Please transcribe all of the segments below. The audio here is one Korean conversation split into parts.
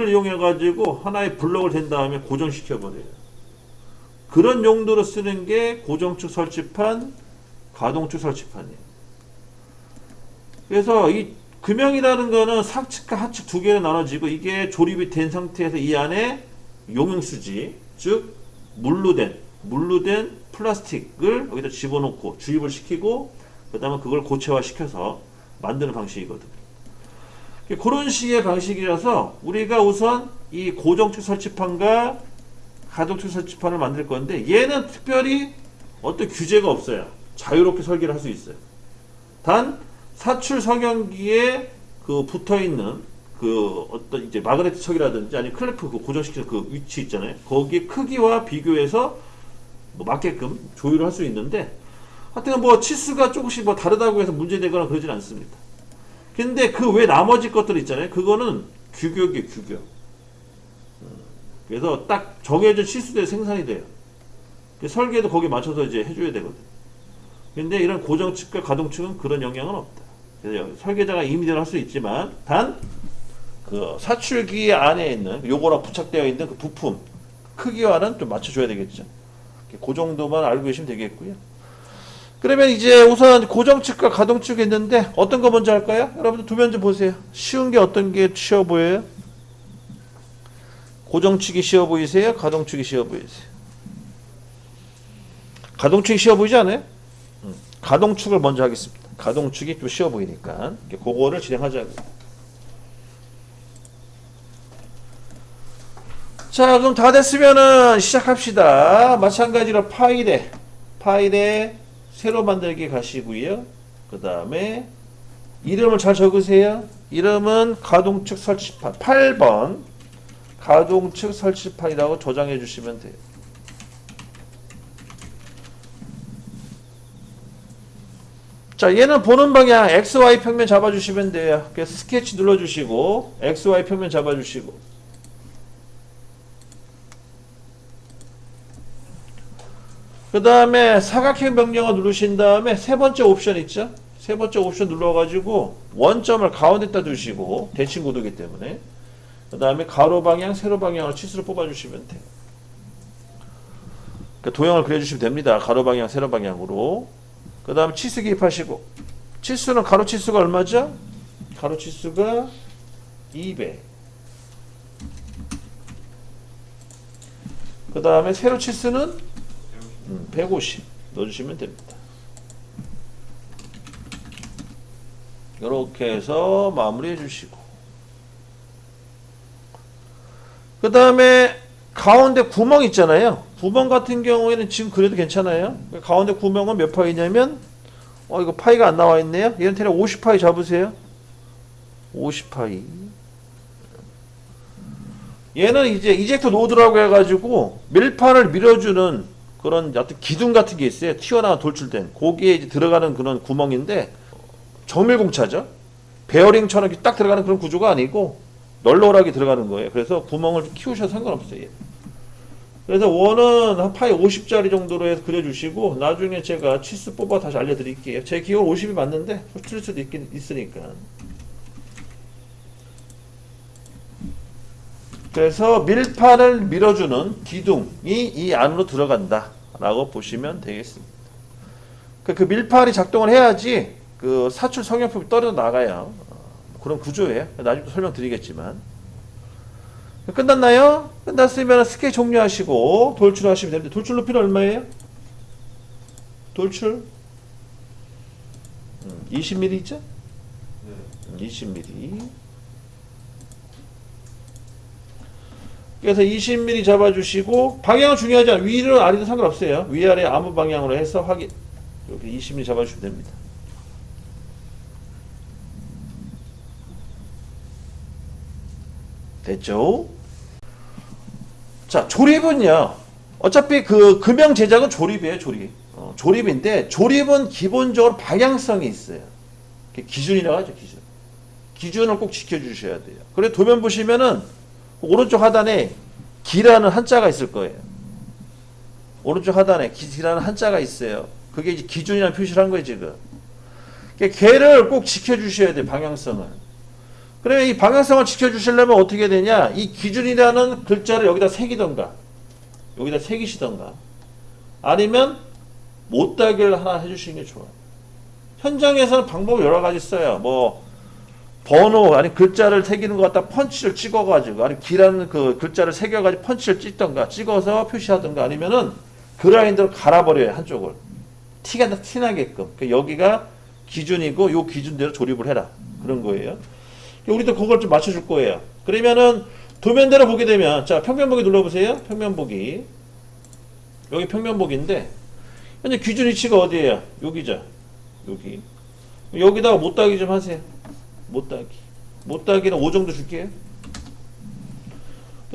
기술을 이용해 가지고 하나의 블록을 댄 다음에 고정시켜 버려요. 그런 용도로 쓰는 게 고정축 설치판, 가동축 설치판이에요. 그래서 이 금형이라는 거는 상측과 하측 두 개로 나눠지고, 이게 조립이 된 상태에서 이 안에 용융수지, 즉 물로 된 플라스틱을 여기다 집어넣고 주입을 시키고, 그 다음에 그걸 고체화시켜서 만드는 방식이거든요. 그런 식의 방식이라서 우리가 우선 이 고정축 설치판과 가동축 설치판을 만들 건데, 얘는 특별히 어떤 규제가 없어요. 자유롭게 설계를 할 수 있어요. 단 사출 성형기에 그 붙어 있는 그 어떤 이제 마그네틱 척이라든지 아니면 클래프 그 고정시키는 그 위치 있잖아요. 거기에 크기와 비교해서 뭐 맞게끔 조율을 할 수 있는데, 하여튼 뭐 치수가 조금씩 뭐 다르다고 해서 문제되거나 그러진 않습니다. 근데 그 외 나머지 것들 있잖아요. 그거는 규격이에요, 규격. 그래서 딱 정해진 치수대로 생산이 돼요. 설계도 거기에 맞춰서 이제 해줘야 되거든. 근데 이런 고정축과 가동축은 그런 영향은 없다. 그래서 설계자가 임의대로 할 수 있지만, 단 그 사출기 안에 있는 요거랑 부착되어 있는 그 부품 크기와는 좀 맞춰줘야 되겠죠. 그 정도만 알고 계시면 되겠고요. 그러면 이제 우선 고정축과 가동축이 있는데 어떤 거 먼저 할까요? 여러분들 두 면 좀 보세요. 쉬운 게 어떤 게 쉬워 보여요? 고정축이 쉬워 보이세요? 가동축이 쉬워 보이세요? 가동축이 쉬워 보이지 않아요? 가동축을 먼저 하겠습니다. 가동축이 좀 쉬워 보이니까 그거를 진행하자고. 자, 그럼 다 됐으면은 시작합시다. 마찬가지로 파일에 새로 만들기 가시고요. 그 다음에 이름을 잘 적으세요. 이름은 가동축 설치판 8번 가동축 설치판이라고 저장해 주시면 돼요. 자, 얘는 보는 방향 XY 평면 잡아주시면 돼요. 그래서 스케치 눌러주시고 XY 평면 잡아주시고, 그 다음에 사각형 명령어 누르신 다음에 세 번째 옵션 있죠? 세 번째 옵션 눌러가지고 원점을 가운데다 두시고, 대칭 구도이기 때문에 그 다음에 가로 방향, 세로 방향으로 치수를 뽑아주시면 돼요. 그러니까 도형을 그려주시면 됩니다. 가로 방향, 세로 방향으로. 그 다음에 치수 기입하시고, 치수는 가로 치수가 얼마죠? 가로 치수가 200. 그 다음에 세로 치수는 150 넣어주시면 됩니다. 이렇게 해서 마무리해 주시고, 그 다음에 가운데 구멍 있잖아요. 구멍 같은 경우에는 지금 그래도 괜찮아요. 가운데 구멍은 몇 파이냐면, 이거 파이가 안 나와 있네요. 얘는 대략 50파이 잡으세요. 50파이. 얘는 이제 이젝터 노드라고 해가지고 밀판을 밀어주는 그런 어떤 기둥 같은 게 있어요. 튀어나와 돌출된. 거기에 이제 들어가는 그런 구멍인데, 정밀공차죠. 베어링처럼 딱 들어가는 그런 구조가 아니고 널널하게 들어가는 거예요. 그래서 구멍을 키우셔도 상관없어요. 그래서 원은 한 파이 50짜리 정도로 해서 그려주시고, 나중에 제가 치수 뽑아 다시 알려드릴게요. 제 기호는 50이 맞는데 틀릴 수도 있으니까. 그래서 밀판을 밀어주는 기둥이 이 안으로 들어간다 라고 보시면 되겠습니다. 그 밀판이 작동을 해야지 그 사출 성형품이 떨어져 나가요. 그런 구조예요. 나중에 또 설명드리겠지만. 끝났나요? 끝났으면 스케치 종료하시고 돌출하시면 됩니다. 돌출 높이는 얼마예요? 돌출 20mm 있죠? 20mm. 그래서 20mm 잡아주시고, 방향은 중요하지 않아요. 위로 아래도 상관없어요. 위아래 아무 방향으로 해서 확인. 이렇게 20mm 잡아주시면 됩니다. 됐죠? 자, 조립은요. 어차피 그 금형 제작은 조립이에요, 조립. 조립인데, 조립은 기본적으로 방향성이 있어요. 기준이라고 하죠, 기준. 기준을 꼭 지켜주셔야 돼요. 그래, 도면 보시면은 오른쪽 하단에 기라는 한자가 있을 거예요. 오른쪽 하단에 기라는 한자가 있어요. 그게 이제 기준이라는 표시를 한 거예요, 지금. 걔를 꼭 지켜주셔야 돼요, 방향성을. 그러면 이 방향성을 지켜주시려면 어떻게 되냐? 이 기준이라는 글자를 여기다 새기던가, 여기다 새기시던가, 아니면 못따기를 하나 해주시는 게 좋아요. 현장에서는 방법이 여러 가지 써요. 뭐 번호 아니 글자를 새기는 것 갖다 펀치를 찍어가지고, 아니 기라는 그 글자를 새겨가지고 펀치를 찍던가, 찍어서 표시하던가, 아니면은 그라인더로 갈아버려요 한쪽을. 티가 티나게끔. 여기가 기준이고 요 기준대로 조립을 해라 그런 거예요. 우리도 그걸 좀 맞춰줄 거예요. 그러면은 도면대로 보게 되면, 자 평면보기 눌러보세요. 평면보기. 여기 평면보기인데 현재 기준 위치가 어디예요? 여기죠. 여기. 여기다가 못따기 좀 하세요. 못따기는 5 정도 줄게요.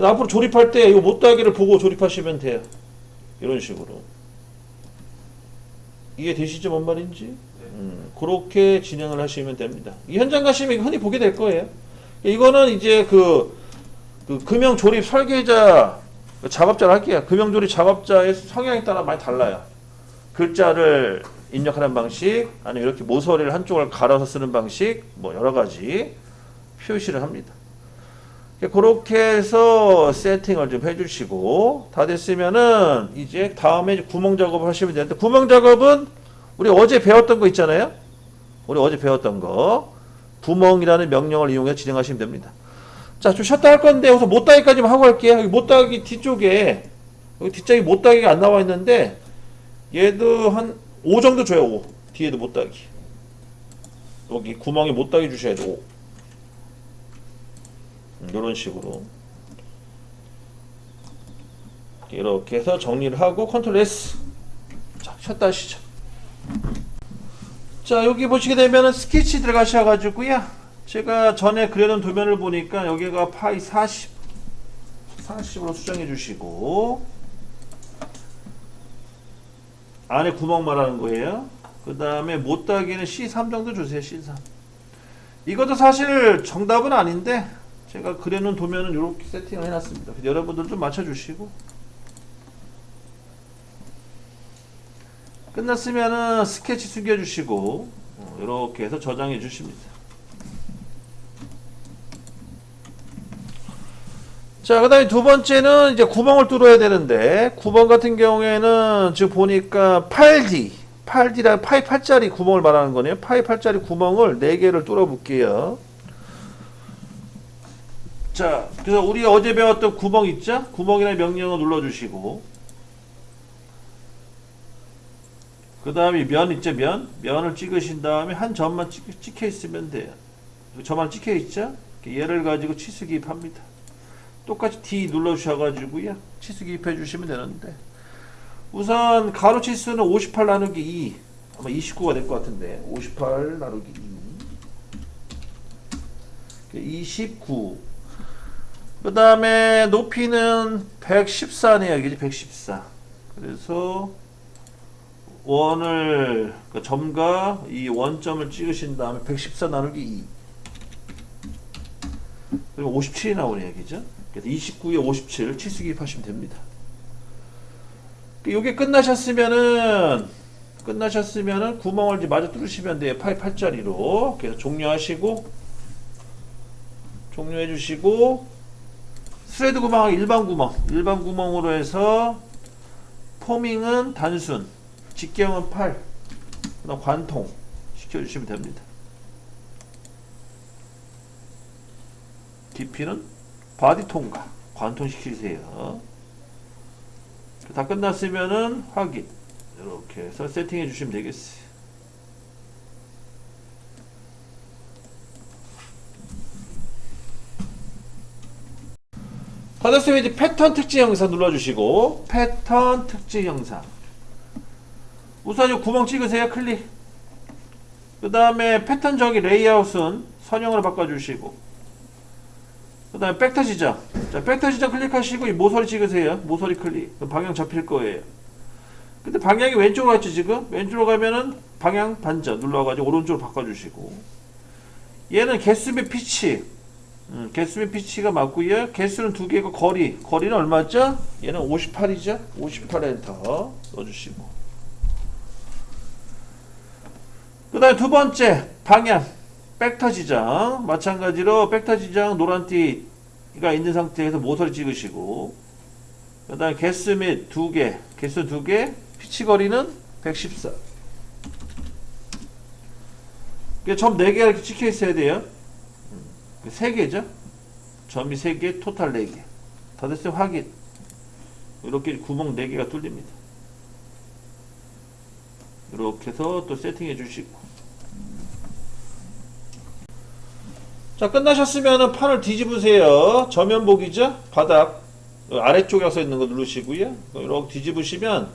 앞으로 조립할 때 이 못따기를 보고 조립하시면 돼요. 이런 식으로. 이해되시죠? 뭔 말인지? 그렇게 진행을 하시면 됩니다. 이 현장 가시면 흔히 보게 될 거예요. 이거는 이제 그 금형조립 설계자, 작업자를 할게요. 금형조립 작업자의 성향에 따라 많이 달라요. 글자를 입력하는 방식, 아니면 이렇게 모서리를 한쪽을 갈아서 쓰는 방식, 뭐 여러 가지 표시를 합니다. 그렇게 해서 세팅을 좀 해주시고, 다 됐으면은 이제 다음에 구멍 작업을 하시면 되는데, 구멍 작업은 우리 어제 배웠던 거 있잖아요. 우리 어제 배웠던 거 구멍이라는 명령을 이용해서 진행하시면 됩니다. 자, 좀 쉬었다 할 건데 여기서 못따기까지만 하고 할게요. 여기 못따기 뒤쪽에, 여기 뒷장에 못따기가 안 나와 있는데 얘도 한 5 정도 줘요. 5. 뒤에도 못따기. 여기 구멍에 못따기 주셔야 돼. 5. 이런 식으로 이렇게 해서 정리를 하고 컨트롤 S. 자, 쉬었다 하시죠. 자, 여기 보시게 되면은 스케치 들어가셔가지고요. 제가 전에 그려놓은 도면을 보니까 여기가 파이 40으로 수정해 주시고, 안에 구멍 말하는 거예요. 그 다음에 못따기는 C3 정도 주세요. C3. 이것도 사실 정답은 아닌데 제가 그려놓은 도면은 이렇게 세팅을 해놨습니다. 여러분들 좀 맞춰주시고, 끝났으면은 스케치 숙여주시고 이렇게 해서 저장해 주십니다. 자, 그 다음에 두 번째는 이제 구멍을 뚫어야 되는데, 구멍 같은 경우에는 지금 보니까 8D라 파이 8짜리 구멍을 말하는 거네요. 파이 8짜리 구멍을 4개를 뚫어 볼게요. 자, 그래서 우리 어제 배웠던 구멍 있죠? 구멍이라는 명령을 눌러주시고, 그 다음에 면 있죠? 면을 찍으신 다음에 한 점만 찍혀 있으면 돼요. 점만 찍혀 있죠? 얘를 가지고 치수 기입합니다. 똑같이 D 눌러주셔가지고요, 치수 기입해 주시면 되는데, 우선 가로 치수는 58 나누기 2, 아마 29가 될 것 같은데, 58 나누기 2 29. 그 다음에 높이는 114네요. 이게 114. 그래서 원을, 그러니까 점과 이 원점을 찍으신 다음에 114 나누기 2. 그리고 57이 나오네요. 그죠? 그래서 29에 57 치수 기입하시면 됩니다. 이게 끝나셨으면은 구멍을 이제 마저 뚫으시면 돼요. 파이 8짜리로. 그래서 종료해 주시고, 스레드 구멍은 일반 구멍으로 해서, 포밍은 단순, 직경은 8, 그다음 관통 시켜주시면 됩니다. 깊이는 바디 통과, 관통 시키세요. 다 끝났으면은 확인. 이렇게 해서 세팅해 주시면 되겠어요. 다 됐으면 이제 패턴 특징 영상 눌러주시고, 패턴 특징 영상. 우선 이 구멍 찍으세요. 클릭. 그 다음에 패턴 저기 레이아웃은 선형으로 바꿔주시고, 그 다음에 벡터 지정. 자, 벡터 지정 클릭하시고 이 모서리 찍으세요. 모서리 클릭. 그럼 방향 잡힐 거예요. 근데 방향이 왼쪽으로 갔죠. 지금 왼쪽으로 가면은 방향 반전 눌러가지고 오른쪽으로 바꿔주시고, 얘는 개수 및 피치, 개수 및 피치가 맞고요. 개수는 2개고, 거리는 얼마죠? 얘는 58이죠. 58 엔터 넣어주시고, 그 다음에 두 번째 방향 백타 지장 마찬가지로 백타 지장 노란띠가 있는 상태에서 모서리 찍으시고 그 다음에 개수 및 2개 개수 2개 피치거리는 114 점 4개가 이렇게 찍혀 있어야 돼요. 3개죠. 점이 3개 토탈 4개 다 됐어요. 확인. 이렇게 구멍 4개가 뚫립니다. 이렇게 해서 또 세팅해 주시고 자 끝나셨으면 판을 뒤집으세요. 저면 보기죠. 바닥 아래쪽에 서 있는 거 누르시고요. 이렇게 뒤집으시면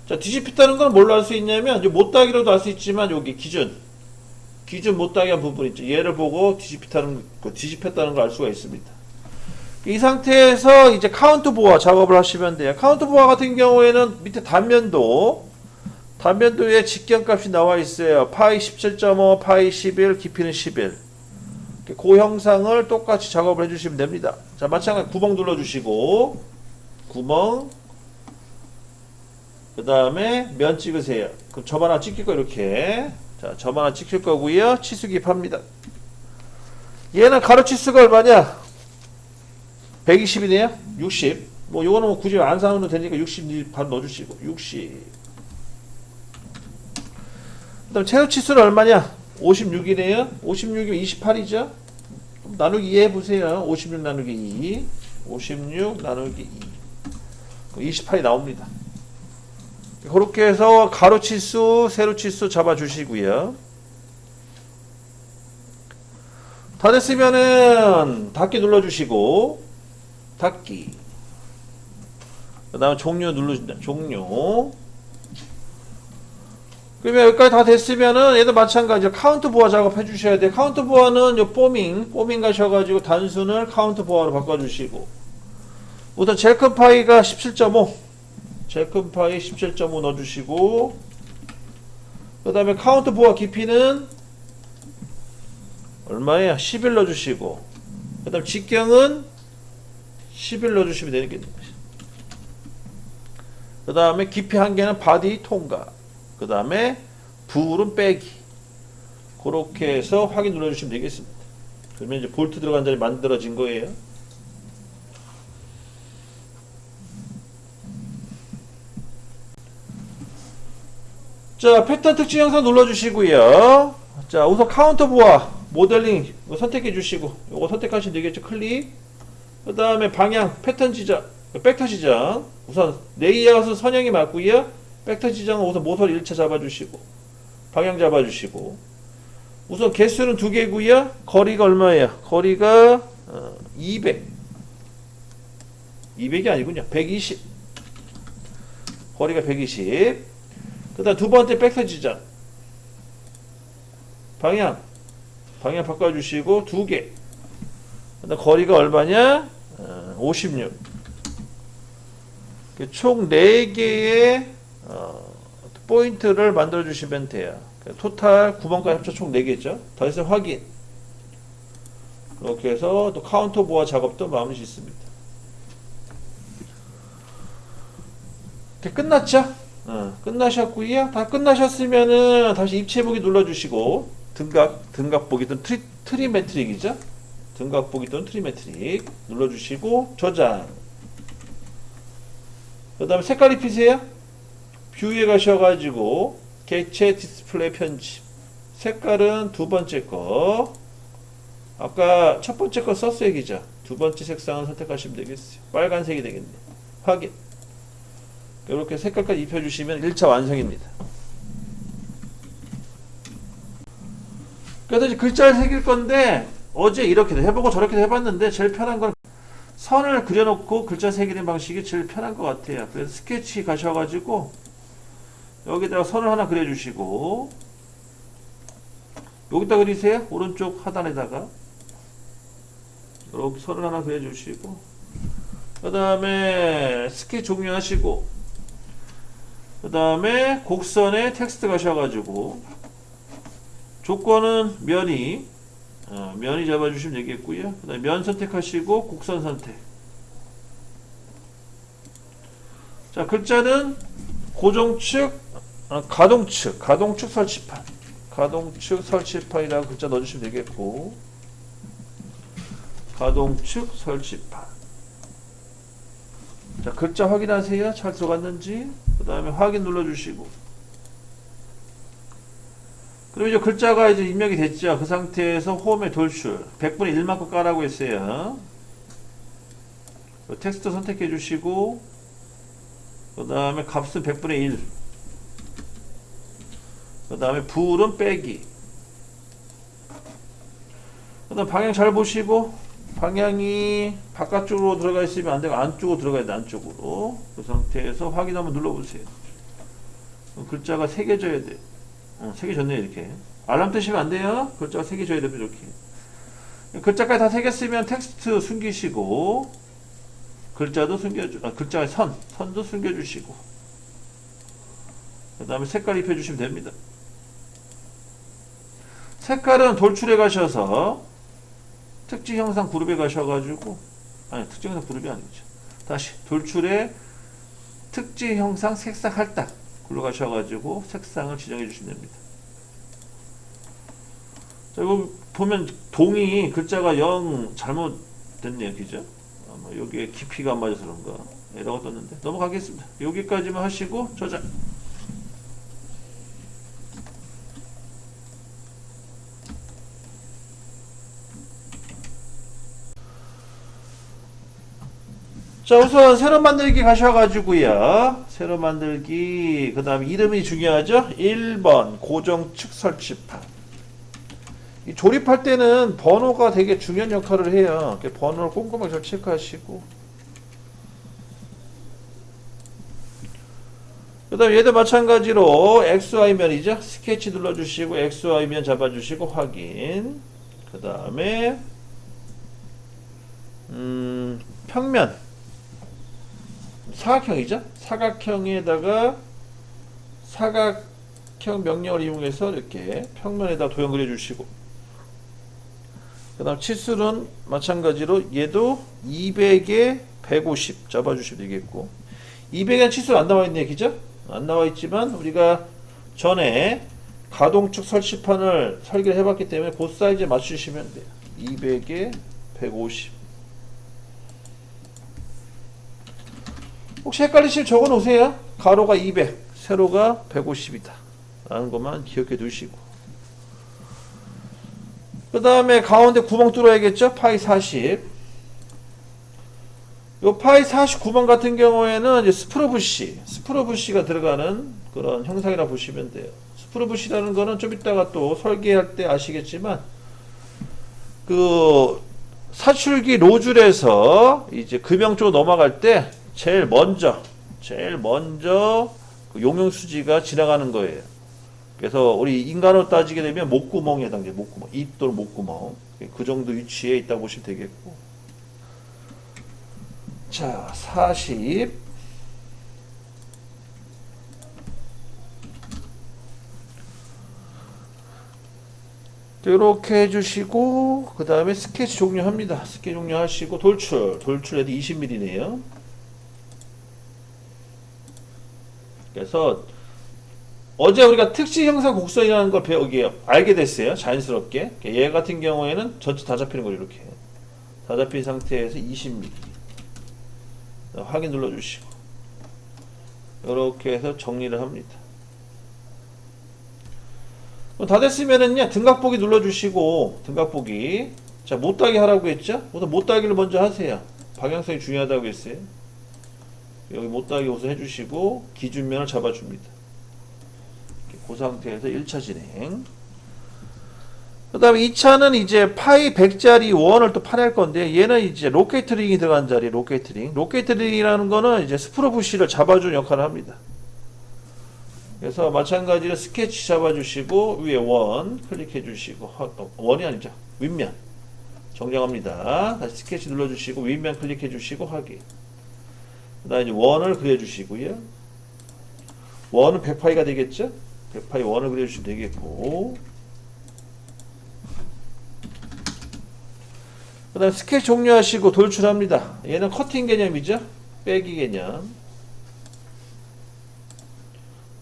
자 뒤집혔다는 건 뭘로 알 수 있냐면 못따기로도 알 수 있지만 여기 기준 못따기 한 부분 있죠. 얘를 보고 뒤집혔다는 걸 알 수가 있습니다. 이 상태에서 이제 카운트 보아 작업을 하시면 돼요. 카운트 보아 같은 경우에는 밑에 단면도에 직경값이 나와 있어요. 파이 17.5, 파이 11, 깊이는 11. 그 형상을 똑같이 작업을 해주시면 됩니다. 자, 마찬가지 구멍 눌러주시고, 구멍, 그 다음에 면 찍으세요. 그럼 점 하나 찍힐 거 이렇게. 자, 점 하나 찍힐 거고요. 치수기 팝니다. 얘는 가로 치수가 얼마냐? 120이네요. 60. 뭐 요거는 뭐 굳이 안 사놓으면 되니까 60 바로 넣어주시고 60. 그다음 최소 치수는 얼마냐? 56이네요. 56이면 28이죠. 나누기 2 해보세요. 56 나누기 2. 56 나누기 2. 28이 나옵니다. 그렇게 해서 가로 치수, 세로 치수 잡아주시고요. 다 됐으면은 닫기 눌러주시고 닫기. 그 다음에 종료 누르신다. 종료. 그러면 여기까지 다 됐으면은 얘도 마찬가지로 카운트 보아 작업 해주셔야 돼요. 카운트 보아는 요 포밍 가셔가지고 단순을 카운트 보아로 바꿔주시고 우선 제일 큰 파이가 17.5 제일 큰 파이 17.5 넣어주시고 그 다음에 카운트 보아 깊이는 얼마예요? 11 넣어주시고 그 다음 직경은 11 넣어주시면 되겠네요. 그 다음에 깊이 한 개는 바디 통과 그 다음에 불은 빼기 그렇게 해서 확인 눌러주시면 되겠습니다. 그러면 이제 볼트 들어간 자리 만들어진 거예요. 자 패턴 특징 영상 눌러주시고요. 자 우선 카운터 보아 모델링 선택해 주시고 요거 선택하시면 되겠죠. 클릭. 그 다음에 방향 패턴 지정 백터 지정 우선 레이아웃은 선형이 맞고요. 백터 지정은 우선 모서리 1차 잡아주시고 방향 잡아주시고 우선 개수는 2개고요. 거리가 얼마예요? 거리가 200이 아니군요. 120 거리가 120 그 다음 두 번째 백터 지정 방향 바꿔주시고 2개 그 다음 거리가 얼마냐? 56 총 4개의 포인트를 만들어 주시면 돼요. 토탈 9번까지 합쳐 총 4개죠. 더 이상 확인. 이렇게 해서 또 카운터 보아 작업도 마무리 짓습니다. 이렇게 끝났죠? 끝나셨고요. 다 끝나셨으면은 다시 입체 보기 눌러주시고 등각 보기 또는 트리메트릭이죠. 등각 보기 또는 트리메트릭 눌러주시고 저장. 그 다음에 색깔 입히세요. 뷰에 가셔가지고 객체 디스플레이 편집 색깔은 두 번째 거 아까 첫 번째 거 썼색이죠. 두 번째 색상을 선택하시면 되겠어요. 빨간색이 되겠네. 확인. 이렇게 색깔까지 입혀주시면 1차 완성입니다. 그래서 이제 글자를 새길 건데 어제 이렇게도 해보고 저렇게도 해봤는데 제일 편한 건 선을 그려놓고 글자 새기는 방식이 제일 편한 것 같아요. 그래서 스케치 가셔가지고 여기다가 선을 하나 그려주시고 여기다 그리세요. 오른쪽 하단에다가 이렇게 선을 하나 그려주시고 그 다음에 스케치 종료하시고 그 다음에 곡선에 텍스트 가셔가지고 조건은 면이 잡아주시면 되겠고요. 그 다음에 면 선택하시고 곡선 선택. 자 글자는 고정축 가동축 설치판 가동축 설치판이라고 글자 넣어주시면 되겠고, 가동축 설치판. 자, 글자 확인하세요. 잘 들어갔는지. 그 다음에 확인 눌러주시고. 그럼 이제 글자가 이제 입력이 됐죠. 그 상태에서 홈에 돌출 100분의 1만큼 까라고 했어요. 텍스트 선택해 주시고, 그 다음에 값은 100분의 1, 그 다음에 불은 빼기, 그 다음 방향 잘 보시고, 방향이 바깥쪽으로 들어가 있으면 안 되고 안쪽으로 들어가야 돼. 안쪽으로. 그 상태에서 확인 한번 눌러보세요. 글자가 새겨져야 돼. 새겨졌네요. 이렇게 알람 뜨시면 안 돼요. 글자가 새겨져야 됩니다. 이렇게 글자까지 다 새겼으면 텍스트 숨기시고, 글자도 글자의 선도 숨겨주시고, 그 다음에 색깔 입혀주시면 됩니다. 색깔은 돌출해 가셔서 특징 형상 그룹에 가셔가지고, 아니, 특징 형상 그룹이 아니죠. 다시 돌출해 특징 형상 색상 할당 글로 가셔가지고 색상을 지정해 주시면 됩니다. 자, 이거 보면 동이 글자가 0 잘못됐네요. 그죠? 아마 여기에 깊이가 안 맞아서 그런가 에러가 떴는데 넘어가겠습니다. 여기까지만 하시고 저장. 자, 우선 새로 만들기 가셔가지고요. 새로 만들기, 그 다음에 이름이 중요하죠. 1번 고정축 설치판. 이 조립할 때는 번호가 되게 중요한 역할을 해요. 번호를 꼼꼼하게 잘 체크하시고, 그 다음에 얘도 마찬가지로 XY면이죠. 스케치 눌러주시고 XY면 잡아주시고 확인. 그 다음에 평면 사각형이죠. 사각형에다가 사각형 명령을 이용해서 이렇게 평면에다 도형 그려주시고, 그 다음 치수는 마찬가지로 얘도 200에 150 잡아주시면 되겠고, 200엔 치수 안 나와 있네요. 그죠? 안 나와 있지만 우리가 전에 가동축 설치판을 설계를 해봤기 때문에 그 사이즈에 맞추시면 돼요. 200에 150. 혹시 헷갈리시면 적어 놓으세요. 가로가 200, 세로가 150이다 라는 것만 기억해 두시고, 그 다음에 가운데 구멍 뚫어야겠죠. 파이 40. 요 파이 49번 같은 경우에는 이제 스프로부시가 들어가는 그런 형상이라 보시면 돼요. 스프로부시라는 거는 좀 이따가 또 설계할 때 아시겠지만, 그 사출기 노즐에서 이제 금형 쪽으로 넘어갈 때 제일 먼저 그 용융수지가 지나가는 거예요. 그래서 우리 인간으로 따지게 되면 목구멍에 해당돼요. 목구멍, 입 또는 목구멍. 그 정도 위치에 있다고 보시면 되겠고. 자, 40. 이렇게 해주시고, 그 다음에 스케치 종료합니다. 스케치 종료하시고 돌출해도 20mm네요. 그래서 어제 우리가 특징 형상 곡선이라는 걸 알게 됐어요. 자연스럽게. 얘 같은 경우에는 전체 다 잡히는 거죠. 이렇게 다 잡힌 상태에서 20mm 확인 눌러주시고, 이렇게 해서 정리를 합니다. 다 됐으면은요, 등각보기 눌러주시고, 등각보기. 자, 못따기 하라고 했죠? 우선 못따기를 먼저 하세요. 방향성이 중요하다고 했어요. 여기 못따기 우선 해주시고, 기준면을 잡아줍니다. 그 상태에서 1차 진행. 그 다음에 2차는 이제 파이 100짜리 원을 또 파낼 건데, 얘는 이제 로케이트링이 들어간 자리, 로케이트링. 로케이트링이라는 거는 이제 스프로부시를 잡아주는 역할을 합니다. 그래서 마찬가지로 스케치 잡아주시고, 위에 원 클릭해 주시고, 원이 아니죠. 윗면. 정정합니다. 다시 스케치 눌러주시고, 윗면 클릭해 주시고, 확인. 그 다음에 이제 원을 그려주시고요. 원은 100파이가 되겠죠? 100파이 원을 그려주시면 되겠고, 그 다음에 스케치 종료하시고 돌출합니다. 얘는 커팅 개념이죠? 빼기 개념.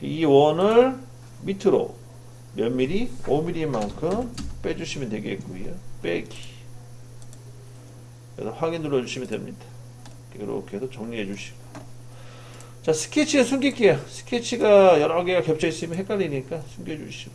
이 원을 밑으로 몇 미리? 5mm만큼 빼주시면 되겠고요. 빼기. 그래서 확인 눌러주시면 됩니다. 이렇게 해서 정리해 주시고. 자, 스케치에 숨길게요. 스케치가 여러 개가 겹쳐 있으면 헷갈리니까 숨겨주시고.